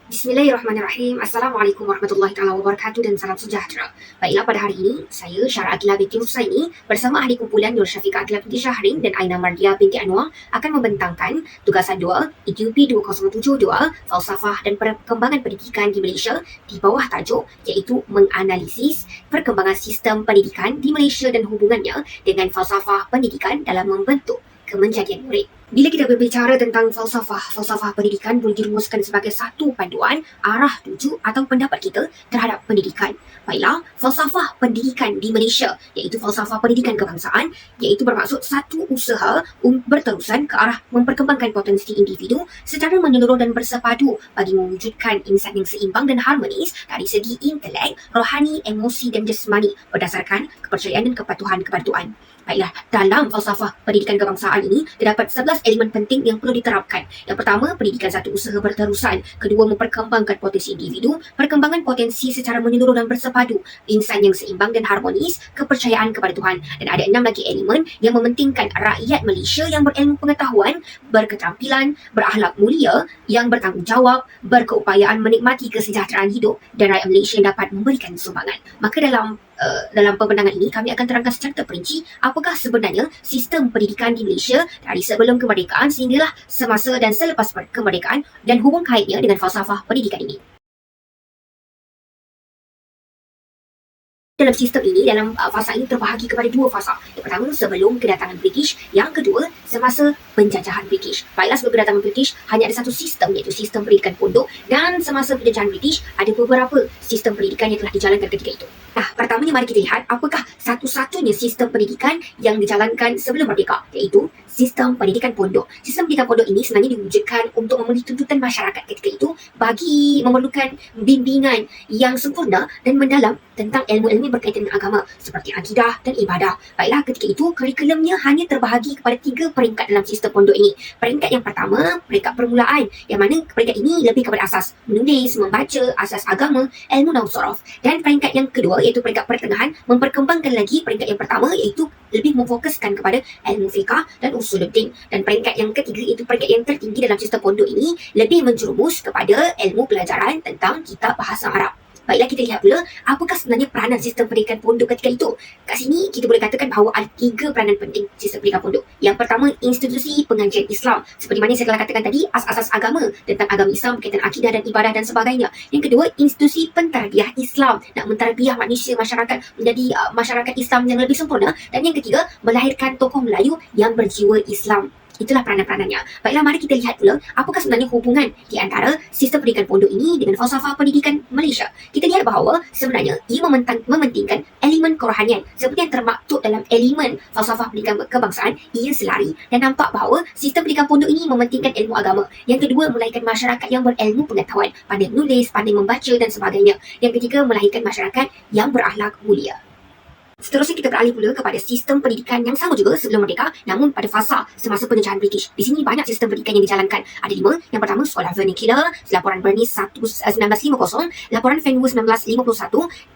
Bismillahirrahmanirrahim. Assalamualaikum warahmatullahi taala wabarakatuh dan salam sejahtera. Baiklah, pada hari ini saya Syara Aqilah binti Husaini bersama ahli kumpulan Nur Syafiqah Aqilah binti Syahrin dan Aina Mardia binti Anwar akan membentangkan tugasan 2 EQP 2072 Falsafah dan Perkembangan Pendidikan di Malaysia di bawah tajuk iaitu menganalisis perkembangan sistem pendidikan di Malaysia dan hubungannya dengan falsafah pendidikan dalam membentuk kemenjadian murid. Bila kita berbicara tentang falsafah pendidikan boleh dirumuskan sebagai satu panduan, arah tuju atau pendapat kita terhadap pendidikan. Baiklah, falsafah pendidikan di Malaysia iaitu falsafah pendidikan kebangsaan iaitu bermaksud satu usaha berterusan ke arah memperkembangkan potensi individu secara menyeluruh dan bersepadu bagi mewujudkan insan yang seimbang dan harmonis dari segi intelek, rohani, emosi dan jasmani berdasarkan kepercayaan dan kepatuhan kepada Tuhan. Baiklah, dalam falsafah pendidikan kebangsaan ini terdapat 11 elemen penting yang perlu diterapkan. Yang pertama, pendidikan satu usaha berterusan. Kedua, memperkembangkan potensi individu, perkembangan potensi secara menyeluruh dan bersepadu, insan yang seimbang dan harmonis, kepercayaan kepada Tuhan. Dan ada 6 lagi elemen yang mementingkan rakyat Malaysia yang berilmu pengetahuan, berketerampilan, berakhlak mulia, yang bertanggungjawab, berkeupayaan menikmati kesejahteraan hidup dan rakyat Malaysia yang dapat memberikan sumbangan. Maka dalam pembentangan ini kami akan terangkan secara terperinci apakah sebenarnya sistem pendidikan di Malaysia dari sebelum kemerdekaan sehinggalah semasa dan selepas kemerdekaan dan hubung kaitnya dengan falsafah pendidikan ini. Dalam sistem ini, dalam fasa ini terbahagi kepada dua fasa. Yang pertama, sebelum kedatangan British. Yang kedua, semasa penjajahan British. Baiklah, sebelum kedatangan British, hanya ada satu sistem, iaitu sistem pendidikan pondok. Dan semasa penjajahan British, ada beberapa sistem pendidikan yang telah dijalankan ketika itu. Nah, pertamanya mari kita lihat apakah satu-satunya sistem pendidikan yang dijalankan sebelum merdeka, iaitu sistem pendidikan pondok. Sistem pendidikan pondok ini sebenarnya diwujudkan untuk memenuhi tuntutan masyarakat ketika itu bagi memerlukan bimbingan yang sempurna dan mendalam tentang ilmu-ilmu berkaitan dengan agama seperti akidah dan ibadah. Baiklah, ketika itu kurikulumnya hanya terbahagi kepada 3 peringkat dalam sistem pondok ini. Peringkat yang pertama, peringkat permulaan, yang mana peringkat ini lebih kepada asas menulis, membaca, asas agama, ilmu nahwu sorof. Dan peringkat yang kedua iaitu peringkat pertengahan, memperkembangkan lagi peringkat yang pertama iaitu lebih memfokuskan kepada ilmu fiqah dan usuluddin. Dan peringkat yang ketiga iaitu peringkat yang tertinggi dalam sistem pondok ini lebih menjerumus kepada ilmu pelajaran tentang kitab bahasa Arab. Baiklah, kita lihat pula apakah sebenarnya peranan sistem pendidikan pondok ketika itu. Kat sini kita boleh katakan bahawa ada 3 peranan penting sistem pendidikan pondok. Yang pertama, institusi pengajian Islam. Seperti mana saya telah katakan tadi, asas-asas agama tentang agama Islam berkaitan akidah dan ibadah dan sebagainya. Yang kedua, institusi pentarbiah Islam, nak mentarbiah manusia masyarakat menjadi masyarakat Islam yang lebih sempurna. Dan yang ketiga, melahirkan tokoh Melayu yang berjiwa Islam. Itulah peranan-peranannya. Baiklah, mari kita lihat pula apakah sebenarnya hubungan di antara sistem pendidikan pondok ini dengan falsafah pendidikan Malaysia. Kita lihat bahawa sebenarnya ia mementingkan elemen kerohanian seperti yang termaktub dalam elemen falsafah pendidikan kebangsaan. Ia selari dan nampak bahawa sistem pendidikan pondok ini mementingkan ilmu agama. Yang kedua, melahirkan masyarakat yang berilmu pengetahuan, pandai menulis, pandai membaca dan sebagainya. Yang ketiga, melahirkan masyarakat yang berakhlak mulia. Seterusnya kita beralih pula kepada sistem pendidikan yang sama juga sebelum merdeka namun pada fasa semasa penjajahan British. Di sini banyak sistem pendidikan yang dijalankan. Ada 5. Yang pertama, sekolah vernacular, laporan Bernice 1950, laporan Fenwu 1951,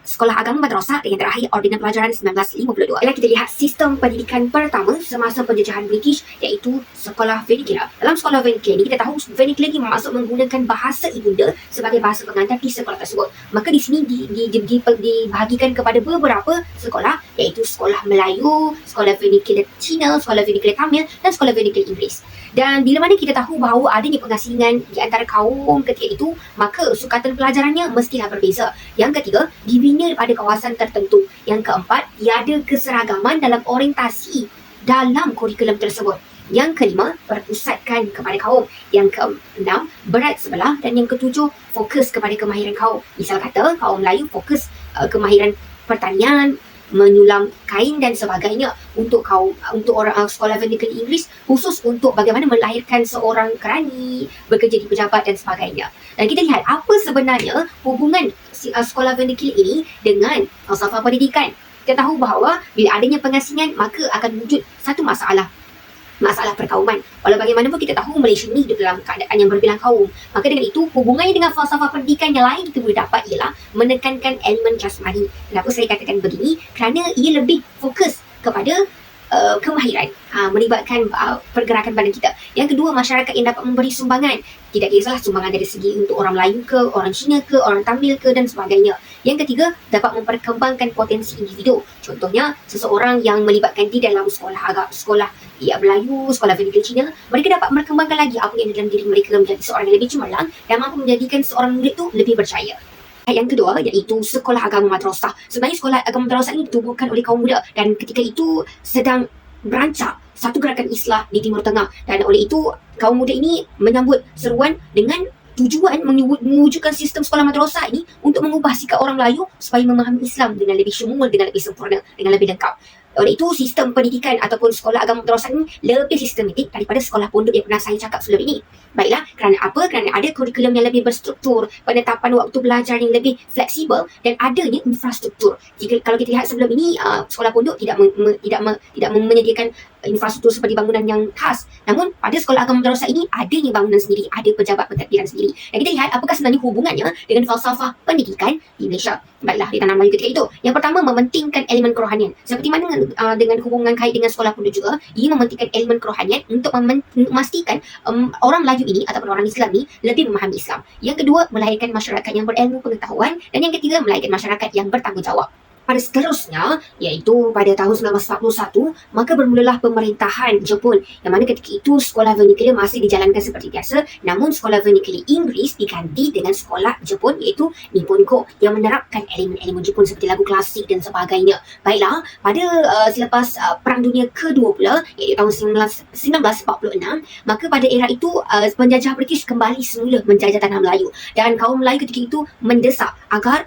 sekolah agama madrasah dan yang terakhir ordinan pelajaran 1952. Baiklah, kita lihat sistem pendidikan pertama semasa penjajahan British iaitu sekolah vernacular. Dalam sekolah vernacular ini kita tahu vernacular ini bermaksud menggunakan bahasa ibunda sebagai bahasa pengantar di sekolah tersebut. Maka di sini dibahagikan kepada beberapa sekolah iaitu sekolah Melayu, sekolah vernacular Cina, sekolah vernacular Tamil dan sekolah vernacular Inggeris. Dan bila mana kita tahu bahawa adanya pengasingan di antara kaum ketika itu, maka sukatan pelajarannya mestilah berbeza. Yang ketiga, dibina pada kawasan tertentu. Yang keempat, tiada keseragaman dalam orientasi dalam kurikulum tersebut. Yang kelima, berpusatkan kepada kaum. Yang keenam, berat sebelah. Dan yang ketujuh, fokus kepada kemahiran kaum. Misal kata, kaum Melayu fokus kemahiran pertanian, menyulam kain dan sebagainya. Untuk orang sekolah vernacular Inggeris khusus untuk bagaimana melahirkan seorang kerani, bekerja di pejabat dan sebagainya. Dan kita lihat apa sebenarnya hubungan sekolah vernacular ini dengan falsafah pendidikan. Kita tahu bahawa bila adanya pengasingan maka akan wujud satu masalah perkauman. Walau bagaimanapun kita tahu Malaysia ni hidup dalam keadaan yang berbilang kaum. Maka dengan itu, hubungannya dengan falsafah pendidikan yang lain kita boleh dapat ialah menekankan elemen jasmani. Kenapa saya katakan begini? Kerana ia lebih fokus kepada kemahiran, melibatkan pergerakan badan kita. Yang kedua, masyarakat yang dapat memberi sumbangan. Tidak kisahlah sumbangan dari segi untuk orang Melayu ke, orang Cina ke, orang Tamil ke dan sebagainya. Yang ketiga, dapat memperkembangkan potensi individu. Contohnya, seseorang yang melibatkan di dalam sekolah Melayu, sekolah vernacular Cina, mereka dapat berkembangkan lagi apa yang dalam diri mereka menjadi seorang yang lebih cemerlang dan mampu menjadikan seorang murid tu lebih percaya. Yang kedua iaitu sekolah agama madrasah. Sebenarnya sekolah agama madrasah ini ditubuhkan oleh kaum muda dan ketika itu sedang berancang satu gerakan Islah di Timur Tengah, dan oleh itu kaum muda ini menyambut seruan dengan tujuan mewujudkan sistem sekolah madrasah ini untuk mengubah sikap orang Melayu supaya memahami Islam dengan lebih syumul, dengan lebih sempurna, dengan lebih lengkap. Oleh itu, sistem pendidikan ataupun sekolah agama madrasah ini lebih sistematik daripada sekolah pondok yang pernah saya cakap sebelum ini. Baiklah, kerana apa? Kerana ada kurikulum yang lebih berstruktur, penetapan waktu belajar yang lebih fleksibel dan adanya infrastruktur. Kalau kita lihat sebelum ini, sekolah pondok tidak menyediakan infrastruktur seperti bangunan yang khas. Namun, pada sekolah agama madrasah ini adanya bangunan sendiri, ada pejabat pentadbiran sendiri. Dan kita lihat apakah sebenarnya hubungannya dengan falsafah pendidikan di Malaysia. Baiklah, di Tanah Melayu ketika itu. Yang pertama, mementingkan elemen kerohanian. Seperti mana dengan hubungan kait dengan sekolah pondok juga, ia mementingkan elemen kerohanian untuk memastikan orang Melayu ini ataupun orang Islam ini lebih memahami Islam. Yang kedua, melahirkan masyarakat yang berilmu pengetahuan, dan yang ketiga, melahirkan masyarakat yang bertanggungjawab. Pada seterusnya, iaitu pada tahun 1941, maka bermulalah pemerintahan Jepun, yang mana ketika itu sekolah vernacular masih dijalankan seperti biasa, namun sekolah vernacular Inggeris diganti dengan sekolah Jepun iaitu Nipponko yang menerapkan elemen-elemen Jepun seperti lagu klasik dan sebagainya. Baiklah, pada selepas Perang Dunia Kedua pula, iaitu tahun 1946, maka pada era itu penjajah British kembali semula menjajah Tanah Melayu, dan kaum Melayu ketika itu mendesak agar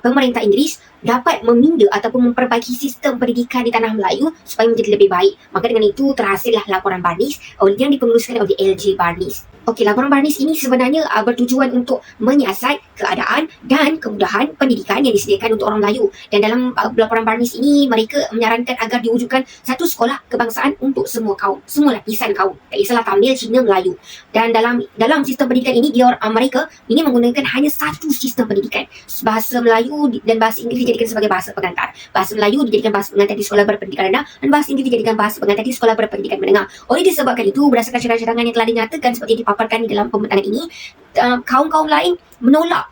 pemerintah Inggeris dapat meminda ataupun memperbaiki sistem pendidikan di Tanah Melayu supaya menjadi lebih baik. Maka dengan itu terhasillah laporan Barnis yang dipengeluskan oleh L.J. Barnis. Okey, laporan Barnis ini sebenarnya bertujuan untuk menyiasat keadaan dan kemudahan pendidikan yang disediakan untuk orang Melayu. Dan dalam laporan Barnis ini, mereka menyarankan agar diwujudkan satu sekolah kebangsaan untuk semua kaum, semua lapisan kaum. Tak kisahlah Tamil, Cina, Melayu. Dan dalam sistem pendidikan ini, mereka ini menggunakan hanya satu sistem pendidikan. Bahasa Melayu dan bahasa Inggeris dijadikan sebagai bahasa pengantar. Bahasa Melayu dijadikan bahasa pengantar di sekolah berpendidikan rendah dan bahasa Inggeris dijadikan bahasa pengantar di sekolah berpendidikan menengah. Oleh disebabkan itu, berdasarkan cadangan-cadangan yang telah dinyatakan seperti dipaparkan di dalam pembentangan ini, kaum-kaum lain menolak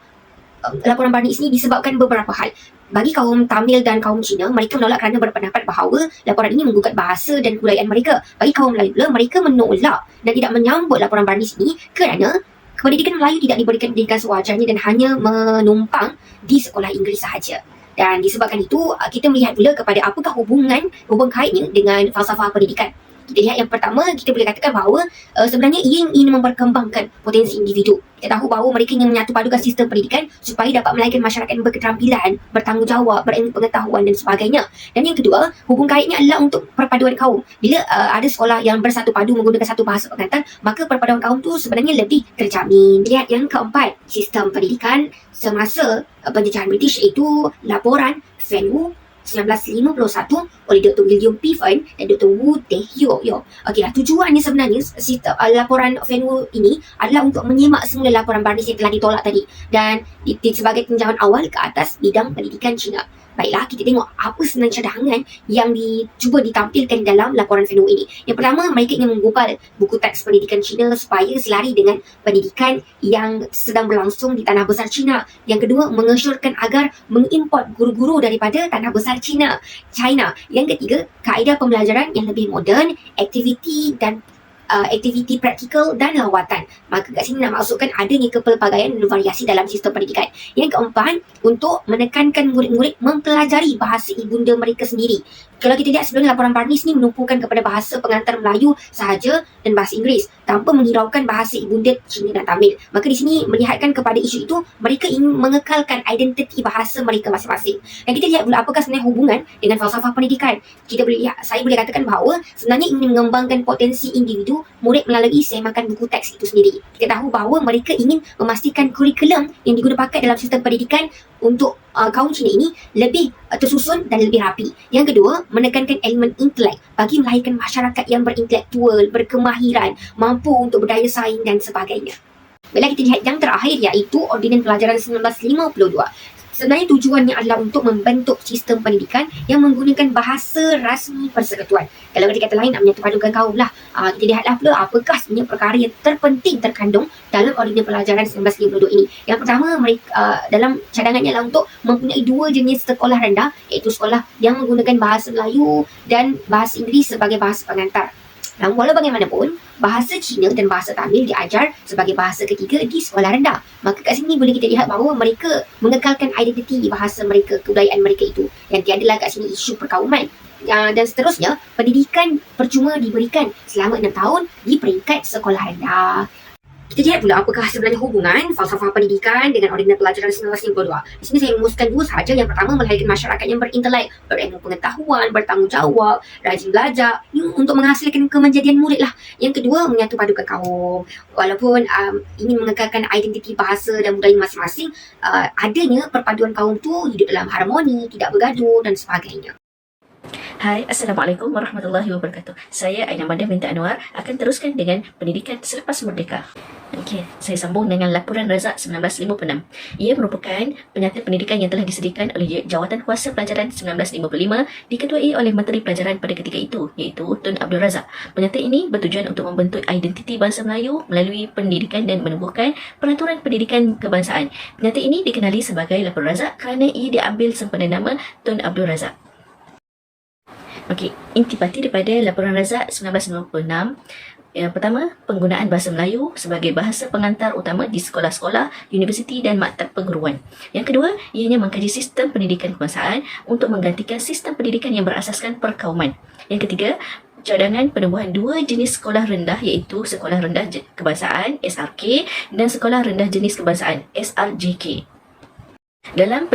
laporan Barnis ini disebabkan beberapa hal. Bagi kaum Tamil dan kaum Cina, mereka menolak kerana berpendapat bahawa laporan ini menggugat bahasa dan kebudayaan mereka. Bagi kaum Melayu pula, mereka menolak dan tidak menyambut laporan Barnis ini kerana pendidikan Melayu tidak diberikan pendidikan sewajarnya dan hanya menumpang di sekolah Inggeris sahaja. Dan disebabkan itu, kita melihat pula kepada apakah hubungan kaitnya dengan falsafah pendidikan. Kita lihat yang pertama, kita boleh katakan bahawa sebenarnya ia ingin memperkembangkan potensi individu. Kita tahu bahawa mereka ingin menyatupadukan sistem pendidikan supaya dapat melahirkan masyarakat yang berketerampilan, bertanggungjawab, berilmu pengetahuan dan sebagainya. Dan yang kedua, hubung kaitnya adalah untuk perpaduan kaum. Bila ada sekolah yang bersatu padu menggunakan satu bahasa pengantar, maka perpaduan kaum tu sebenarnya lebih terjamin. Lihat yang keempat, sistem pendidikan semasa penjajahan British iaitu laporan Fenwu 1951 oleh Dr. William Piven dan Dr. Wu Tae-hyo. Okeylah, tujuannya sebenarnya sistem laporan Fenwu ini adalah untuk menyemak semula laporan Barnis yang telah ditolak tadi dan sebagai tinjauan awal ke atas bidang pendidikan Cina. Baiklah, kita tengok apa sebenarnya cadangan yang cuba ditampilkan dalam laporan Fenwu ini. Yang pertama, mereka ingin menggubal buku teks pendidikan Cina supaya selari dengan pendidikan yang sedang berlangsung di tanah besar Cina. Yang kedua, mengesyorkan agar mengimport guru-guru daripada tanah besar China. Yang ketiga, kaedah pembelajaran yang lebih moden, aktiviti praktikal dan lawatan. Maka kat sini nak masukkan adanya kepelbagaian dan variasi dalam sistem pendidikan. Yang keempat, untuk menekankan murid-murid mempelajari bahasa ibunda mereka sendiri. Kalau kita lihat sebelum laporan Barnis ni menumpukan kepada bahasa pengantar Melayu sahaja dan bahasa Inggeris tanpa menghiraukan bahasa ibunda Cina dan Tamil. Maka di sini melihatkan kepada isu itu, mereka ingin mengekalkan identiti bahasa mereka masing-masing. Dan kita lihat pula apakah sebenarnya hubungan dengan falsafah pendidikan. Saya boleh katakan bahawa sebenarnya ingin mengembangkan potensi individu murid melalui semakan buku teks itu sendiri. Kita tahu bahawa mereka ingin memastikan kurikulum yang digunakan dalam sistem pendidikan untuk kaum Cina ini lebih tersusun dan lebih rapi. Yang kedua, menekankan elemen intelek bagi melahirkan masyarakat yang berintelektual, berkemahiran, mampu untuk berdaya saing dan sebagainya. Bila kita lihat yang terakhir iaitu Ordinan Pelajaran 1952. Sebenarnya tujuannya adalah untuk membentuk sistem pendidikan yang menggunakan bahasa rasmi persekutuan. Kalau kata lain nak menyatupadukan kaum lah. Kita lihatlah pula apakah sebenarnya perkara yang terpenting terkandung dalam Ordinans Pelajaran 1952 ini. Yang pertama, mereka dalam cadangannya adalah untuk mempunyai dua jenis sekolah rendah, iaitu sekolah yang menggunakan bahasa Melayu dan bahasa Inggeris sebagai bahasa pengantar. Dan walau bagaimanapun, bahasa Cina dan bahasa Tamil diajar sebagai bahasa ketiga di sekolah rendah. Maka kat sini boleh kita lihat bahawa mereka mengekalkan identiti bahasa mereka, kebudayaan mereka itu. Yang tiadalah kat sini isu perkauman. Dan seterusnya, pendidikan percuma diberikan selama 6 tahun di peringkat sekolah rendah. Kita lihat pula apakah sebenarnya hubungan falsafah pendidikan dengan Ordinans Pelajaran 1952. Di sini saya rumuskan dua sahaja. Yang pertama, melahirkan masyarakat yang berintelek, berilmu pengetahuan, bertanggungjawab, rajin belajar untuk menghasilkan kemenjadian murid lah. Yang kedua, menyatupadukan kaum. Walaupun ingin mengekalkan identiti bahasa dan budaya masing-masing, adanya perpaduan kaum tu hidup dalam harmoni, tidak bergaduh dan sebagainya. Hai, Assalamualaikum warahmatullahi wabarakatuh. Saya Aina Mada binti Anwar akan teruskan dengan pendidikan selepas merdeka. Okey, saya sambung dengan Laporan Razak 1956. Ia merupakan penyata pendidikan yang telah disediakan oleh Jawatan Kuasa Pelajaran 1955 diketuai oleh Menteri Pelajaran pada ketika itu, iaitu Tun Abdul Razak. Penyata ini bertujuan untuk membentuk identiti bangsa Melayu melalui pendidikan dan menubuhkan peraturan pendidikan kebangsaan. Penyata ini dikenali sebagai Laporan Razak kerana ia diambil sempena nama Tun Abdul Razak. Okey, intipati daripada Laporan Razak 1996. Yang pertama, penggunaan bahasa Melayu sebagai bahasa pengantar utama di sekolah-sekolah, universiti dan maktab perguruan. Yang kedua, ianya mengkaji sistem pendidikan kebangsaan untuk menggantikan sistem pendidikan yang berasaskan perkauman. Yang ketiga, cadangan penubuhan dua jenis sekolah rendah, iaitu Sekolah Rendah Kebangsaan SRK dan Sekolah Rendah Jenis Kebangsaan SRJK. Dalam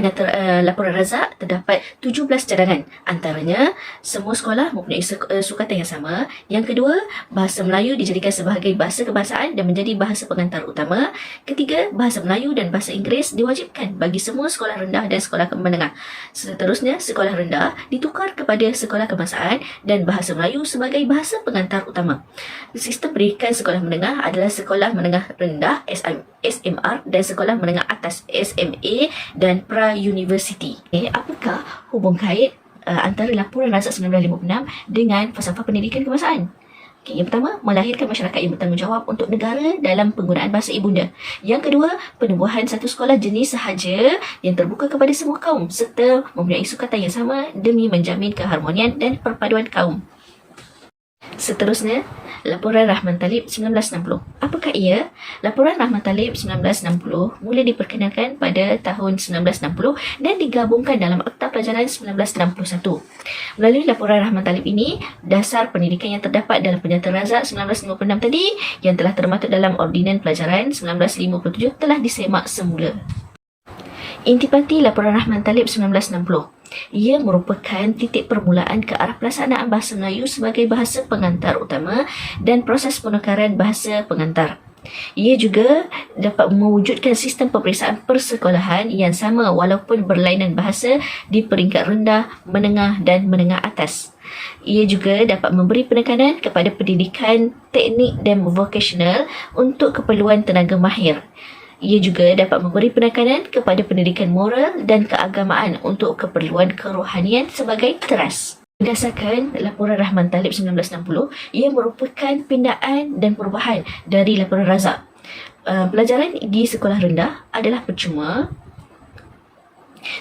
Laporan Razak terdapat 17 cadangan. Antaranya, semua sekolah mempunyai sukatan yang sama. Yang kedua, bahasa Melayu dijadikan sebagai bahasa kebangsaan dan menjadi bahasa pengantar utama. Ketiga, bahasa Melayu dan bahasa Inggeris diwajibkan bagi semua sekolah rendah dan sekolah menengah. Seterusnya, sekolah rendah ditukar kepada sekolah kebangsaan dan bahasa Melayu sebagai bahasa pengantar utama. Sistem pendidikan sekolah menengah adalah sekolah menengah rendah SMR dan sekolah menengah atas SMA dan pra-university. Apakah hubung kait antara Laporan Razak 1956 dengan falsafah pendidikan kebangsaan? Yang pertama, melahirkan masyarakat yang bertanggungjawab untuk negara dalam penggunaan bahasa ibunda. Yang kedua, penubuhan satu sekolah jenis sahaja yang terbuka kepada semua kaum serta mempunyai sukatan yang sama demi menjamin keharmonian dan perpaduan kaum. Seterusnya, Laporan Rahman Talib 1960. Apakah ia? Laporan Rahman Talib 1960 mula diperkenalkan pada tahun 1960 dan digabungkan dalam Akta Pelajaran 1961. Melalui Laporan Rahman Talib ini, dasar pendidikan yang terdapat dalam Penyata Razak 1956 tadi yang telah termaktub dalam Ordinans Pelajaran 1957 telah disemak semula. Intipati Laporan Rahman Talib 1960. Ia merupakan titik permulaan ke arah pelaksanaan bahasa Melayu sebagai bahasa pengantar utama dan proses penukaran bahasa pengantar. Ia juga dapat mewujudkan sistem peperiksaan persekolahan yang sama walaupun berlainan bahasa di peringkat rendah, menengah dan menengah atas. Ia juga dapat memberi penekanan kepada pendidikan teknik dan vocational untuk keperluan tenaga mahir. Ia juga dapat memberi penekanan kepada pendidikan moral dan keagamaan untuk keperluan kerohanian sebagai teras. Berdasarkan Laporan Rahman Talib 1960, ia merupakan pindaan dan perubahan dari Laporan Razak. Pelajaran di sekolah rendah adalah percuma.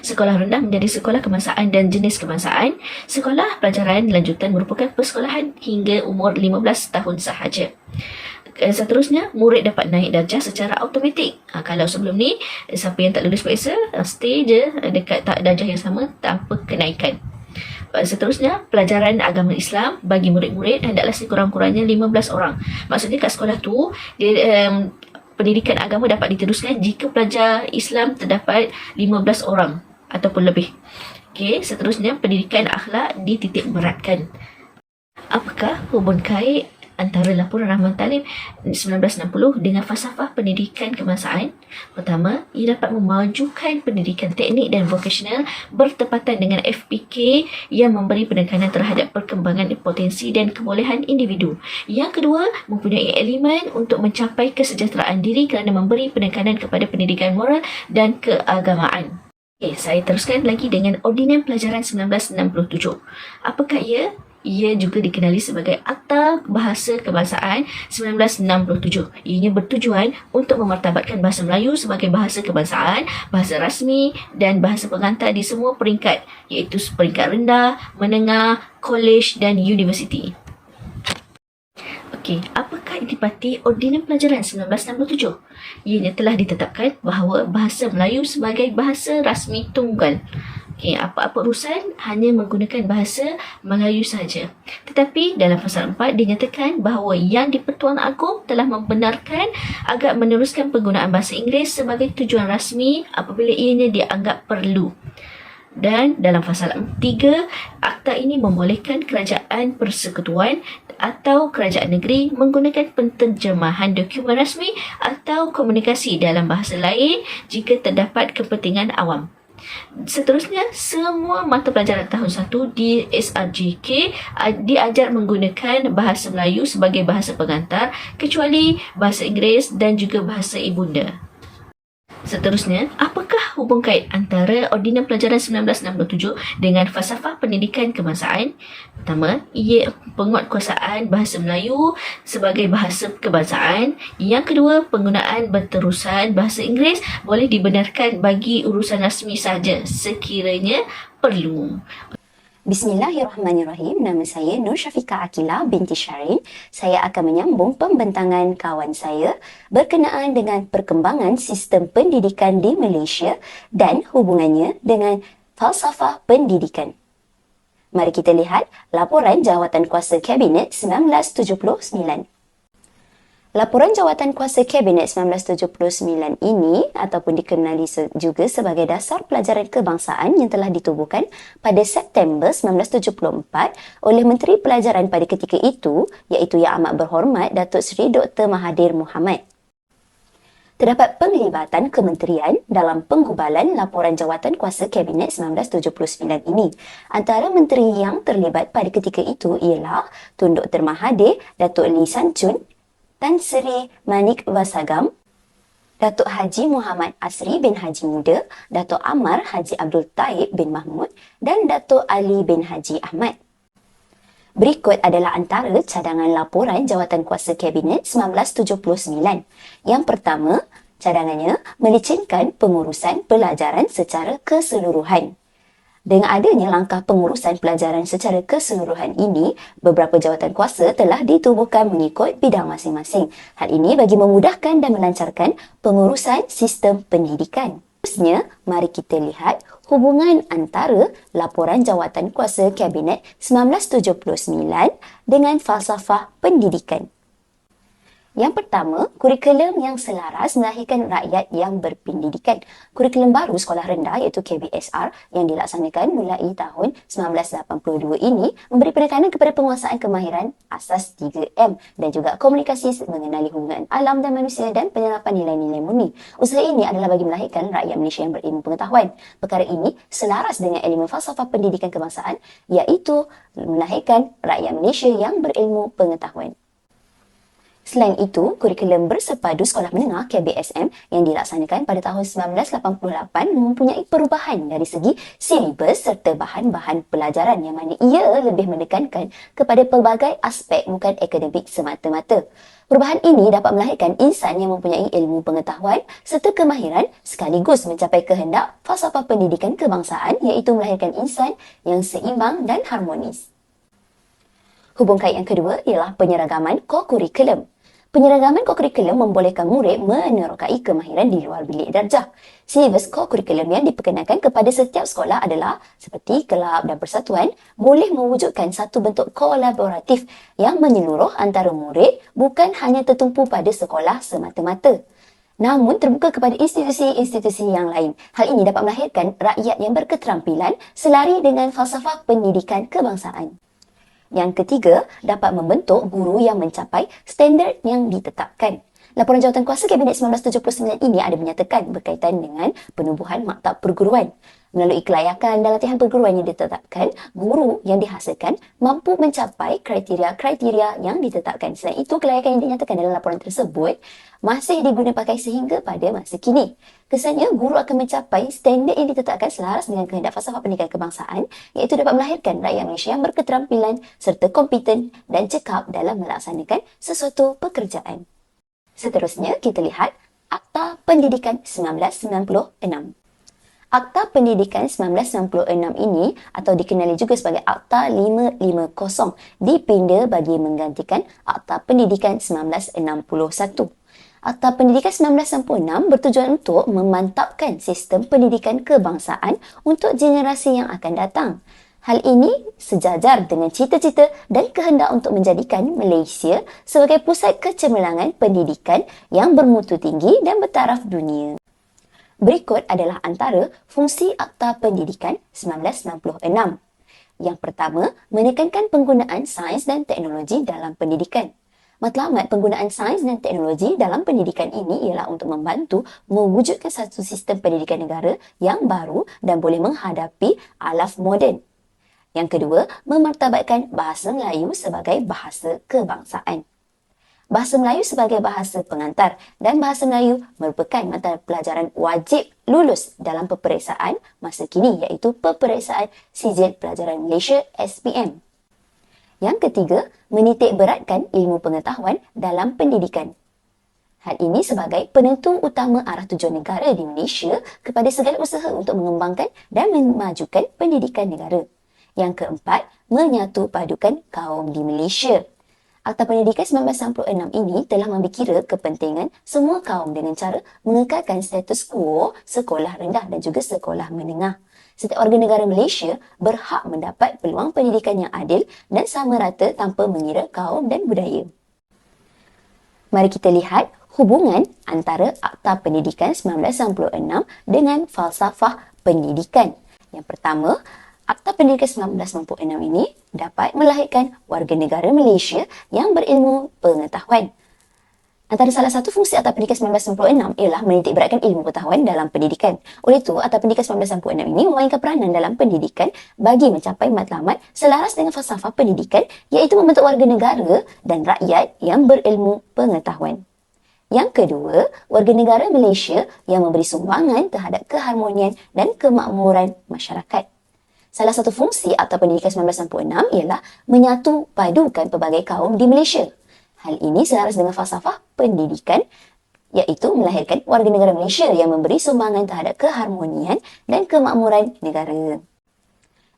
Sekolah rendah menjadi sekolah kebangsaan dan jenis kebangsaan. Sekolah pelajaran lanjutan merupakan persekolahan hingga umur 15 tahun sahaja. Seterusnya, murid dapat naik darjah secara automatik. Kalau sebelum ni, siapa yang tak lulus periksa, stay je dekat darjah yang sama tanpa kenaikan. Seterusnya, pelajaran agama Islam bagi murid-murid hendaklah sekurang-kurangnya 15 orang. Maksudnya kat sekolah tu, pendidikan agama dapat diteruskan jika pelajar Islam terdapat 15 orang ataupun lebih. Okey, seterusnya, pendidikan akhlak dititik beratkan. Apakah hubungan kait antara Laporan Rahman Talib 1960 dengan falsafah pendidikan kebangsaan? Pertama, ia dapat memajukan pendidikan teknik dan vocational bertepatan dengan FPK yang memberi penekanan terhadap perkembangan potensi dan kebolehan individu. Yang kedua, mempunyai elemen untuk mencapai kesejahteraan diri kerana memberi penekanan kepada pendidikan moral dan keagamaan. Okay, saya teruskan lagi dengan Ordinan Pelajaran 1967. Apakah ia? Ia juga dikenali sebagai Akta Bahasa Kebangsaan 1967. Ianya bertujuan untuk memartabatkan bahasa Melayu sebagai bahasa kebangsaan, bahasa rasmi dan bahasa pengantar di semua peringkat, iaitu peringkat rendah, menengah, kolej dan universiti. Okey, apakah intipati Ordinan Pelajaran 1967? Ianya telah ditetapkan bahawa bahasa Melayu sebagai bahasa rasmi tunggal. Okey, apa-apa urusan hanya menggunakan bahasa Melayu sahaja. Tetapi dalam fasal 4 dinyatakan bahawa Yang di-Pertuan Agong telah membenarkan agar meneruskan penggunaan bahasa Inggeris sebagai tujuan rasmi apabila ianya dianggap perlu. Dan dalam fasal 3, akta ini membolehkan kerajaan persekutuan atau kerajaan negeri menggunakan penterjemahan dokumen rasmi atau komunikasi dalam bahasa lain jika terdapat kepentingan awam. Seterusnya, semua mata pelajaran tahun 1 di SRJK diajar menggunakan bahasa Melayu sebagai bahasa pengantar kecuali bahasa Inggeris dan juga bahasa ibunda. Seterusnya, apakah hubung kait antara Ordinan Pelajaran 1967 dengan falsafah pendidikan kebangsaan? Pertama, ia penguatkuasaan bahasa Melayu sebagai bahasa kebangsaan. Yang kedua, penggunaan berterusan bahasa Inggeris boleh dibenarkan bagi urusan rasmi sahaja sekiranya perlu. Bismillahirrahmanirrahim. Nama saya Nur Syafiqah Akilah binti Syarin. Saya akan menyambung pembentangan kawan saya berkenaan dengan perkembangan sistem pendidikan di Malaysia dan hubungannya dengan falsafah pendidikan. Mari kita lihat laporan Jawatankuasa Kabinet 1979. Laporan Jawatankuasa Kabinet 1979 ini ataupun dikenali juga sebagai Dasar Pelajaran Kebangsaan yang telah ditubuhkan pada September 1974 oleh Menteri Pelajaran pada ketika itu, iaitu Yang Amat Berhormat Datuk Seri Dr. Mahathir Mohamad. Terdapat penglibatan kementerian dalam penggubalan laporan Jawatankuasa Kabinet 1979 ini. Antara menteri yang terlibat pada ketika itu ialah Tun Dr. Mahathir, Datuk Lee San Chun, Tan Sri Manik Vasagam, Datuk Haji Muhammad Asri bin Haji Muda, Datuk Amar Haji Abdul Taib bin Mahmud dan Datuk Ali bin Haji Ahmad. Berikut adalah antara cadangan laporan Jawatankuasa Kabinet 1979. Yang pertama, cadangannya melicinkan pengurusan pelajaran secara keseluruhan. Dengan adanya langkah pengurusan pelajaran secara keseluruhan ini, beberapa jawatankuasa telah ditubuhkan mengikut bidang masing-masing. Hal ini bagi memudahkan dan melancarkan pengurusan sistem pendidikan. Seterusnya, mari kita lihat hubungan antara laporan Jawatankuasa Kabinet 1979 dengan falsafah pendidikan. Yang pertama, kurikulum yang selaras melahirkan rakyat yang berpendidikan. Kurikulum baru sekolah rendah iaitu KBSR yang dilaksanakan mulai tahun 1982 ini memberi penekanan kepada penguasaan kemahiran asas 3M dan juga komunikasi mengenali hubungan alam dan manusia dan penyerapan nilai-nilai murni. Usaha ini adalah bagi melahirkan rakyat Malaysia yang berilmu pengetahuan. Perkara ini selaras dengan elemen falsafah pendidikan kebangsaan iaitu melahirkan rakyat Malaysia yang berilmu pengetahuan. Selain itu, kurikulum bersepadu sekolah menengah KBSM yang dilaksanakan pada tahun 1988 mempunyai perubahan dari segi silibus serta bahan-bahan pelajaran yang mana ia lebih menekankan kepada pelbagai aspek bukan akademik semata-mata. Perubahan ini dapat melahirkan insan yang mempunyai ilmu pengetahuan serta kemahiran sekaligus mencapai kehendak falsafah pendidikan kebangsaan iaitu melahirkan insan yang seimbang dan harmonis. Hubung kait yang kedua ialah penyeragaman kokurikulum. Penyeragaman kokurikulum membolehkan murid menerokai kemahiran di luar bilik darjah. Silibus kokurikulum yang diperkenalkan kepada setiap sekolah adalah seperti kelab dan persatuan boleh mewujudkan satu bentuk kolaboratif yang menyeluruh antara murid bukan hanya tertumpu pada sekolah semata-mata, namun terbuka kepada institusi-institusi yang lain. Hal ini dapat melahirkan rakyat yang berketerampilan selari dengan falsafah pendidikan kebangsaan. Yang ketiga, dapat membentuk guru yang mencapai standard yang ditetapkan. Laporan Jawatankuasa Kabinet 1979 ini ada menyatakan berkaitan dengan penubuhan maktab perguruan. Melalui kelayakan dan latihan perguruan yang ditetapkan, guru yang dihasilkan mampu mencapai kriteria-kriteria yang ditetapkan. Selain itu, kelayakan yang dinyatakan dalam laporan tersebut masih diguna pakai sehingga pada masa kini. Kesannya, guru akan mencapai standard yang ditetapkan selaras dengan kehendak falsafah pendidikan kebangsaan, iaitu dapat melahirkan rakyat Malaysia yang berketerampilan serta kompeten dan cekap dalam melaksanakan sesuatu pekerjaan. Seterusnya, kita lihat Akta Pendidikan 1996. Akta Pendidikan 1996 ini atau dikenali juga sebagai Akta 550 dipinda bagi menggantikan Akta Pendidikan 1961. Akta Pendidikan 1996 bertujuan untuk memantapkan sistem pendidikan kebangsaan untuk generasi yang akan datang. Hal ini sejajar dengan cita-cita dan kehendak untuk menjadikan Malaysia sebagai pusat kecemerlangan pendidikan yang bermutu tinggi dan bertaraf dunia. Berikut adalah antara fungsi Akta Pendidikan 1996. Yang pertama, menekankan penggunaan sains dan teknologi dalam pendidikan. Matlamat penggunaan sains dan teknologi dalam pendidikan ini ialah untuk membantu mewujudkan satu sistem pendidikan negara yang baru dan boleh menghadapi alaf moden. Yang kedua, memartabatkan bahasa Melayu sebagai bahasa kebangsaan. Bahasa Melayu sebagai bahasa pengantar dan bahasa Melayu merupakan mata pelajaran wajib lulus dalam peperiksaan masa kini iaitu Peperiksaan Sijil Pelajaran Malaysia SPM. Yang ketiga, menitik beratkan ilmu pengetahuan dalam pendidikan. Hal ini sebagai penentu utama arah tujuan negara di Malaysia kepada segala usaha untuk mengembangkan dan memajukan pendidikan negara. Yang keempat, menyatu padukan kaum di Malaysia. Akta Pendidikan 1996 ini telah membikira kepentingan semua kaum dengan cara mengekalkan status quo sekolah rendah dan juga sekolah menengah. Setiap warga negara Malaysia berhak mendapat peluang pendidikan yang adil dan sama rata tanpa mengira kaum dan budaya. Mari kita lihat hubungan antara Akta Pendidikan 1996 dengan falsafah pendidikan. Yang pertama, Akta Pendidikan 1996 ini dapat melahirkan warga negara Malaysia yang berilmu pengetahuan. Antara salah satu fungsi Akta Pendidikan 1996 ialah menitik beratkan ilmu pengetahuan dalam pendidikan. Oleh itu, Akta Pendidikan 1996 ini memainkan peranan dalam pendidikan bagi mencapai matlamat selaras dengan falsafah pendidikan iaitu membentuk warga negara dan rakyat yang berilmu pengetahuan. Yang kedua, warga negara Malaysia yang memberi sumbangan terhadap keharmonian dan kemakmuran masyarakat. Salah satu fungsi Akta Pendidikan 1996 ialah menyatu padukan pelbagai kaum di Malaysia. Hal ini selaras dengan falsafah pendidikan iaitu melahirkan warga negara Malaysia yang memberi sumbangan terhadap keharmonian dan kemakmuran negara.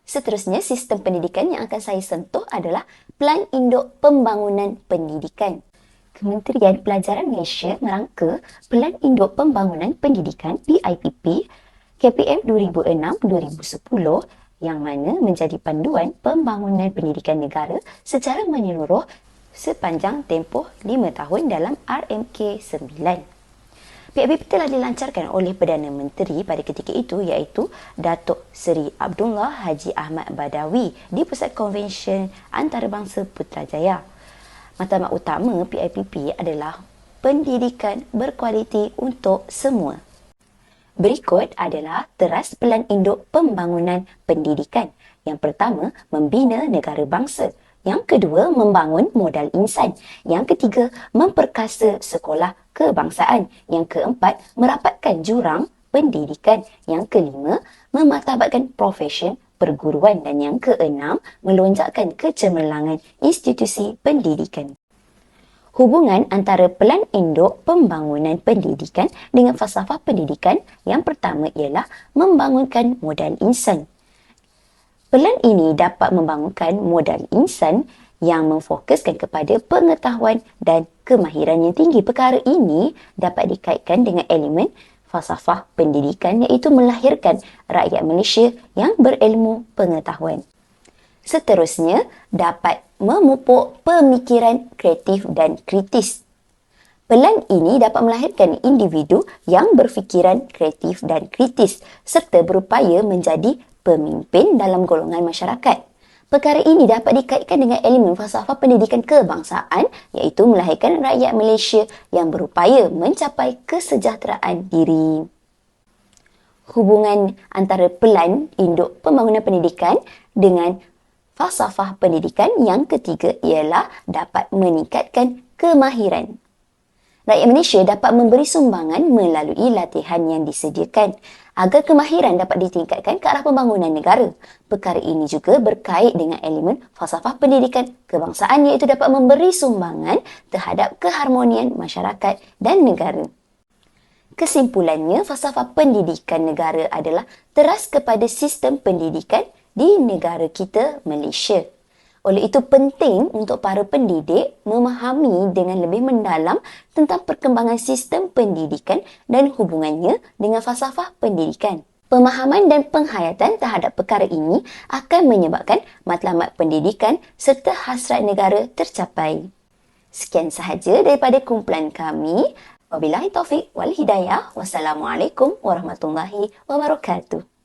Seterusnya, sistem pendidikan yang akan saya sentuh adalah Pelan Induk Pembangunan Pendidikan. Kementerian Pelajaran Malaysia merangka Pelan Induk Pembangunan Pendidikan PIPP KPM 2006-2010 yang mana menjadi panduan pembangunan pendidikan negara secara menyeluruh sepanjang tempoh 5 tahun dalam RMK 9. PIPP telah dilancarkan oleh Perdana Menteri pada ketika itu iaitu Datuk Seri Abdullah Haji Ahmad Badawi di Pusat Konvensyen Antarabangsa Putrajaya. Matlamat utama PIPP adalah pendidikan berkualiti untuk semua. Berikut adalah teras Pelan Induk Pembangunan Pendidikan. Yang pertama, membina negara bangsa. Yang kedua, membangun modal insan. Yang ketiga, memperkasa sekolah kebangsaan. Yang keempat, merapatkan jurang pendidikan. Yang kelima, memartabatkan profesion perguruan. Dan yang keenam, melonjakkan kecemerlangan institusi pendidikan. Hubungan antara Pelan Induk Pembangunan Pendidikan dengan falsafah pendidikan yang pertama ialah membangunkan modal insan. Pelan ini dapat membangunkan modal insan yang memfokuskan kepada pengetahuan dan kemahiran yang tinggi. Perkara ini dapat dikaitkan dengan elemen falsafah pendidikan iaitu melahirkan rakyat Malaysia yang berilmu pengetahuan. Seterusnya, dapat memupuk pemikiran kreatif dan kritis. Pelan ini dapat melahirkan individu yang berfikiran kreatif dan kritis serta berupaya menjadi pemimpin dalam golongan masyarakat. Perkara ini dapat dikaitkan dengan elemen falsafah pendidikan kebangsaan iaitu melahirkan rakyat Malaysia yang berupaya mencapai kesejahteraan diri. Hubungan antara pelan induk pembangunan pendidikan dengan falsafah pendidikan yang ketiga ialah dapat meningkatkan kemahiran. Rakyat Malaysia dapat memberi sumbangan melalui latihan yang disediakan agar kemahiran dapat ditingkatkan ke arah pembangunan negara. Perkara ini juga berkait dengan elemen falsafah pendidikan kebangsaan iaitu dapat memberi sumbangan terhadap keharmonian masyarakat dan negara. Kesimpulannya, falsafah pendidikan negara adalah teras kepada sistem pendidikan di negara kita, Malaysia. Oleh itu penting untuk para pendidik memahami dengan lebih mendalam tentang perkembangan sistem pendidikan dan hubungannya dengan falsafah pendidikan. Pemahaman dan penghayatan terhadap perkara ini akan menyebabkan matlamat pendidikan serta hasrat negara tercapai. Sekian sahaja daripada kumpulan kami. Wabillahi taufiq wal hidayah. Wassalamualaikum warahmatullahi wabarakatuh.